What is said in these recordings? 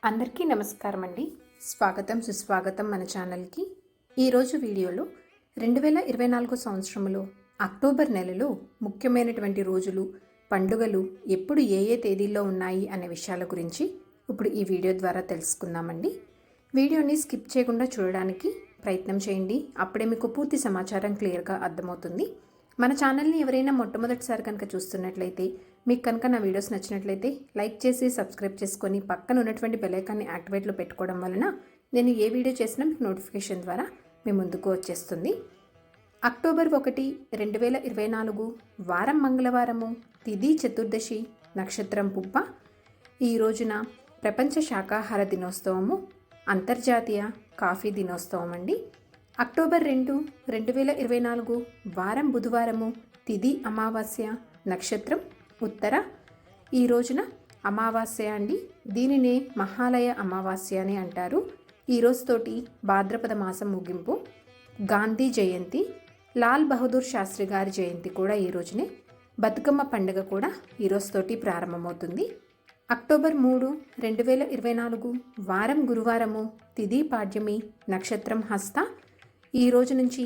అందరికీ నమస్కారం అండి. స్వాగతం సుస్వాగతం మన ఛానల్కి. ఈరోజు వీడియోలో 2024 సంవత్సరంలో అక్టోబర్ నెలలో ముఖ్యమైనటువంటి రోజులు, పండుగలు ఎప్పుడు ఏ ఏ తేదీల్లో ఉన్నాయి అనే విషయాల గురించి ఇప్పుడు ఈ వీడియో ద్వారా తెలుసుకుందామండి. వీడియోని స్కిప్ చేయకుండా చూడడానికి ప్రయత్నం చేయండి. అప్పుడే మీకు పూర్తి సమాచారం క్లియర్గా అర్థమవుతుంది. మన ఛానల్ని ఎవరైనా మొట్టమొదటిసారి కనుక చూస్తున్నట్లయితే, మీకు కనుక నా వీడియోస్ నచ్చినట్లయితే లైక్ చేసి సబ్స్క్రైబ్ చేసుకొని పక్కన ఉన్నటువంటి బెల్ ఐకాన్ని యాక్టివేట్లో పెట్టుకోవడం వలన నేను ఏ వీడియో చేసినా మీకు నోటిఫికేషన్ ద్వారా మీ ముందుకు వచ్చేస్తుంది. అక్టోబర్ 1, 2024 వారం మంగళవారము, తిథి చతుర్దశి, నక్షత్రం పుబ్బ. ఈ రోజున ప్రపంచ శాకాహార దినోత్సవము, అంతర్జాతీయ కాఫీ దినోత్సవం అండి. అక్టోబర్ 2, 2024 వారం బుధవారము, తిథి అమావాస్య, నక్షత్రం ఉత్తర. ఈ రోజున అమావాస్య అండి. దీనినే మహాలయ అమావాస్య అని అంటారు. ఈ రోజుతోటి భాద్రపద మాసం ముగింపు. గాంధీ జయంతి, లాల్ బహదూర్ శాస్త్రి గారి జయంతి కూడా ఈ రోజునే. బతుకమ్మ పండుగ కూడా ఈ రోజుతోటి ప్రారంభమవుతుంది. అక్టోబర్ 3, 2024 వారం గురువారము, తిథి పాడ్యమి, నక్షత్రం హస్త. ఈ రోజు నుంచి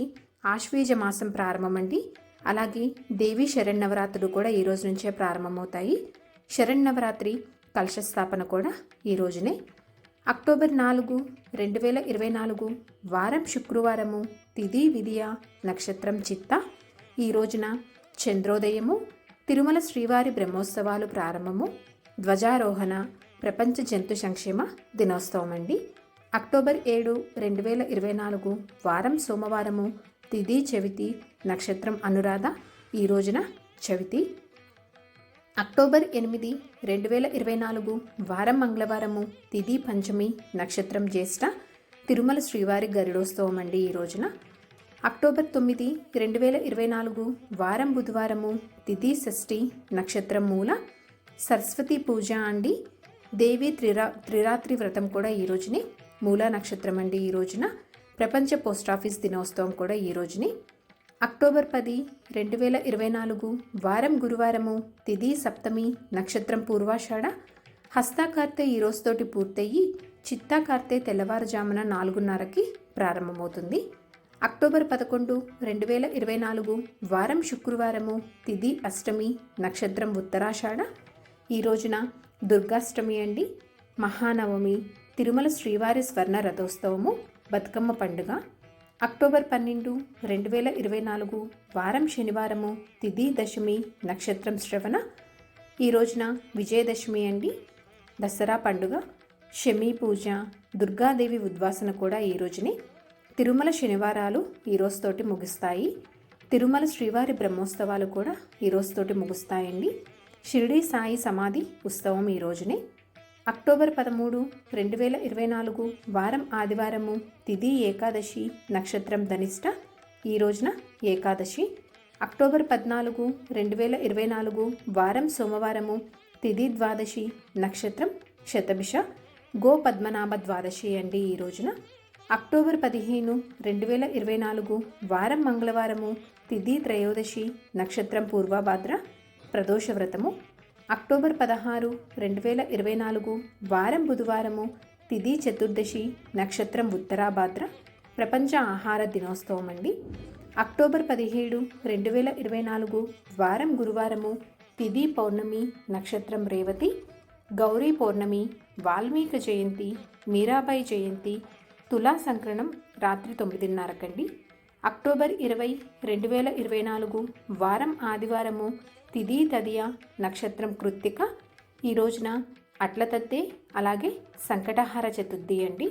ఆశ్వీజ మాసం ప్రారంభమండి. అలాగే దేవి శరన్నవరాత్రులు కూడా ఈ రోజు నుంచే ప్రారంభమవుతాయి. శరన్నవరాత్రి కలశస్థాపన కూడా ఈ రోజునే. అక్టోబర్ 4, 2024 వారం శుక్రవారము, తిథి విదియ, నక్షత్రం చిత్త. ఈ రోజున చంద్రోదయము, తిరుమల శ్రీవారి బ్రహ్మోత్సవాలు ప్రారంభము, ధ్వజారోహణ, ప్రపంచ జంతు సంక్షేమ దినోత్సవం అండి. అక్టోబర్ 7, 2024 వారం సోమవారము, తిథి చవితి, నక్షత్రం అనురాధ. ఈ రోజున చవితి. అక్టోబర్ 8, 2024 వారం మంగళవారము, తిథి పంచమి, నక్షత్రం జ్యేష్ఠ, తిరుమల శ్రీవారి గరుడోత్సవం అండి ఈ రోజున. అక్టోబర్ 9, 2024 వారం బుధవారము, తిథి షష్ఠి, నక్షత్రం మూల, సరస్వతి పూజ అండి. దేవి త్రిరాత్రి వ్రతం కూడా ఈ రోజునే. మూల నక్షత్రం అండి ఈ రోజున. ప్రపంచ పోస్టాఫీస్ దినోత్సవం కూడా ఈ రోజునే. అక్టోబర్ 10, 2024 వారం గురువారము, తిథి సప్తమి, నక్షత్రం పూర్వాషాఢ, హస్తాకార్తె ఈ రోజుతోటి పూర్తయ్యి చిత్తాకార్తె తెల్లవారుజామున 4:30కి ప్రారంభమవుతుంది. అక్టోబర్ 11, 2024 వారం శుక్రవారము, తిథి అష్టమి, నక్షత్రం ఉత్తరాషాఢ. ఈ రోజున దుర్గాష్టమి అండి. మహానవమి, తిరుమల శ్రీవారి స్వర్ణ రథోత్సవము, బతుకమ్మ పండుగ. అక్టోబర్ 12, 2024 వారం శనివారము, తిథి దశమి, నక్షత్రం శ్రవణ. ఈ రోజున విజయదశమి అండి. దసరా పండుగ, శమీ పూజ, దుర్గాదేవి ఉద్వాసన కూడా ఈ రోజునే. తిరుమల శనివారాలు ఈ రోజుతోటి ముగుస్తాయి. తిరుమల శ్రీవారి బ్రహ్మోత్సవాలు కూడా ఈ రోజుతోటి ముగుస్తాయండి. షిరిడి సాయి సమాధి ఉత్సవం ఈ రోజునే. అక్టోబర్ 13, 2024 వారం ఆదివారము, తిథి ఏకాదశి, నక్షత్రం ధనిష్ట. ఈ రోజున ఏకాదశి. అక్టోబర్ 14, 2024 వారం సోమవారము, తిథి ద్వాదశి, నక్షత్రం శతభిష, గో పద్మనాభ ద్వాదశి అండి ఈ రోజున. అక్టోబర్ 15, 2024 వారం మంగళవారము, తిథి త్రయోదశి, నక్షత్రం పూర్వభాద్ర, ప్రదోష వ్రతము. అక్టోబర్ 16, 2024 వారం బుధవారము, తిథి చతుర్దశి, నక్షత్రం ఉత్తరాభాద్ర, ప్రపంచ ఆహార దినోత్సవం అండి. అక్టోబర్ 17, 2024 వారం గురువారము, తిథి పౌర్ణమి, నక్షత్రం రేవతి, గౌరీ పౌర్ణమి, వాల్మీకి జయంతి, మీరాబాయి జయంతి, తులా సంక్రమణం రాత్రి 9:30కండి. అక్టోబర్ 20, 2024 వారం ఆదివారము, తిథి తదియ, నక్షత్రం కృత్తిక. ఈ రోజున అట్లతద్దే, అలాగే సంకటహార చతుర్థి అండి.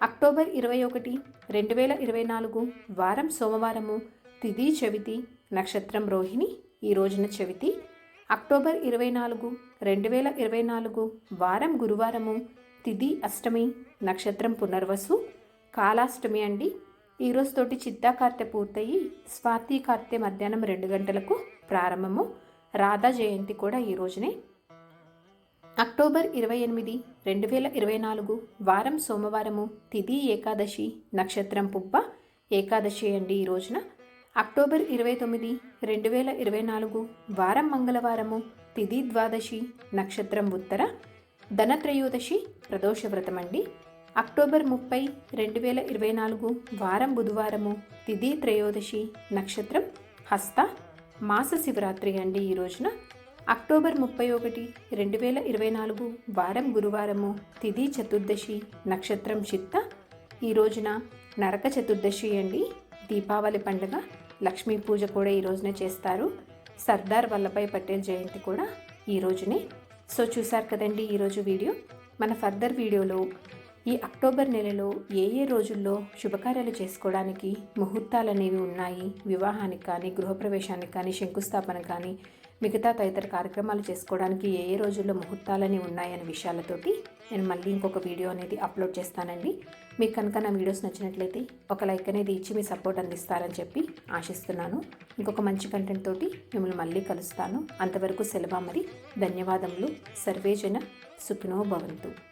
అక్టోబర్ 21, 2024 వారం సోమవారము, తిథి చవితి, నక్షత్రం రోహిణి. ఈ రోజున చవితి. అక్టోబర్ 24, 2024 వారం గురువారము, తిథి అష్టమి, నక్షత్రం పునర్వసు, కాలాష్టమి అండి. ఈ రోజుతోటి చిత్తాకార్తె పూర్తయి స్వాతి కార్తె మధ్యాహ్నం 2 గంటలకు ప్రారంభము. రాధా జయంతి కూడా ఈ రోజునే. అక్టోబర్ 28, 2024 వారం సోమవారము, తిథి ఏకాదశి, నక్షత్రం పుబ్బ, ఏకాదశి అండి ఈ రోజున. అక్టోబర్ 29, 2024 వారం మంగళవారము, తిథి ద్వాదశి, నక్షత్రం ఉత్తర. ధనత్రయోదశి ప్రదోష వ్రతం అండి. అక్టోబర్ 30, 2024 వారం బుధవారము, తిథి త్రయోదశి, నక్షత్రం హస్త, మాస శివరాత్రి అండి. ఈ రోజున అక్టోబర్ 31, 2024 వారం గురువారము, తిథి చతుర్దశి, నక్షత్రం చిత్త. ఈ రోజున నరక చతుర్దశి అండి. దీపావళి పండుగ, లక్ష్మీ పూజ కూడా ఈ రోజునే చేస్తారు. సర్దార్ వల్లభాయ్ పటేల్ జయంతి కూడా ఈ రోజునే. సో చూసారు కదండి ఈరోజు వీడియో. మన ఫర్దర్ వీడియోలో ఈ అక్టోబర్ నెలలో ఏ ఏ రోజుల్లో శుభకార్యాలు చేసుకోవడానికి ముహూర్తాలు అనేవి ఉన్నాయి, వివాహానికి కానీ, గృహప్రవేశానికి కానీ, శంకుస్థాపన కానీ, మిగతా తదితర కార్యక్రమాలు చేసుకోవడానికి ఏ ఏ రోజుల్లో ముహూర్తాలని ఉన్నాయనే విషయాలతోటి నేను మళ్ళీ ఇంకొక వీడియో అనేది అప్లోడ్ చేస్తానండి. మీకు కనుక నా వీడియోస్ నచ్చినట్లయితే ఒక లైక్ అనేది ఇచ్చి మీ సపోర్ట్ అందిస్తారని చెప్పి ఆశిస్తున్నాను. ఇంకొక మంచి కంటెంట్ తోటి మిమ్మల్ని మళ్ళీ కలుస్తాను. అంతవరకు సెలవు మరి. ధన్యవాదములు. సర్వేజన సుఖినో భవంతు.